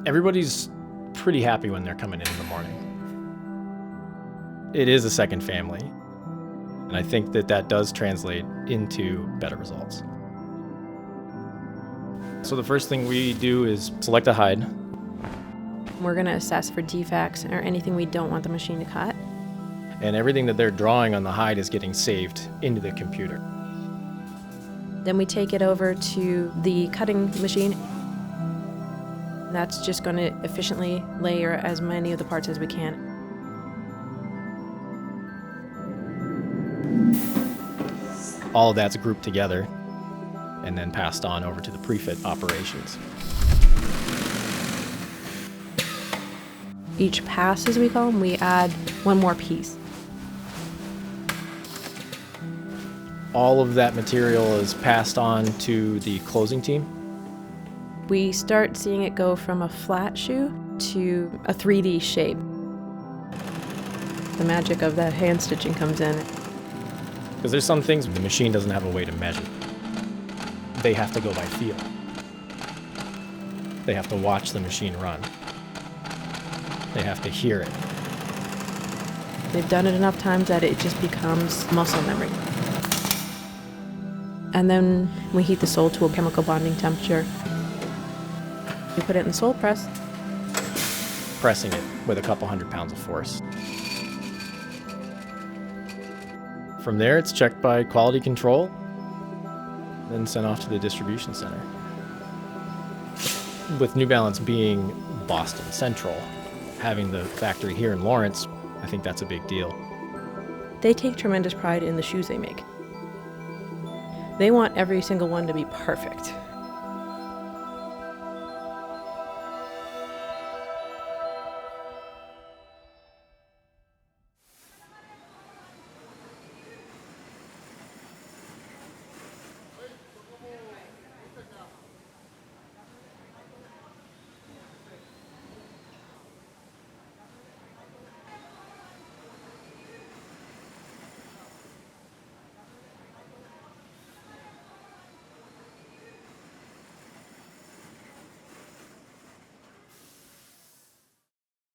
Everybody's pretty happy when they're coming in the morning. It is a second family, and I think that does translate into better results. So the first thing we do is select a hide. We're going to assess for defects or anything we don't want the machine to cut. And everything that they're drawing on the hide is getting saved into the computer. Then we take it over to the cutting machine. That's just going to efficiently layer as many of the parts as we can. All of that's grouped together and then passed on over to the pre-fit operations. Each pass, as we call them, we add one more piece. All of that material is passed on to the closing team. We start seeing it go from a flat shoe to a 3D shape. The magic of that hand stitching comes in. Because there's some things the machine doesn't have a way to measure. They have to go by feel. They have to watch the machine run. They have to hear it. They've done it enough times that it just becomes muscle memory. And then we heat the sole to a chemical bonding temperature. We put it in the sole press. Pressing it with a couple 100 pounds of force. From there, it's checked by quality control, then sent off to the distribution center. With New Balance being Boston Central, having the factory here in Lawrence, I think that's a big deal. They take tremendous pride in the shoes they make. They want every single one to be perfect.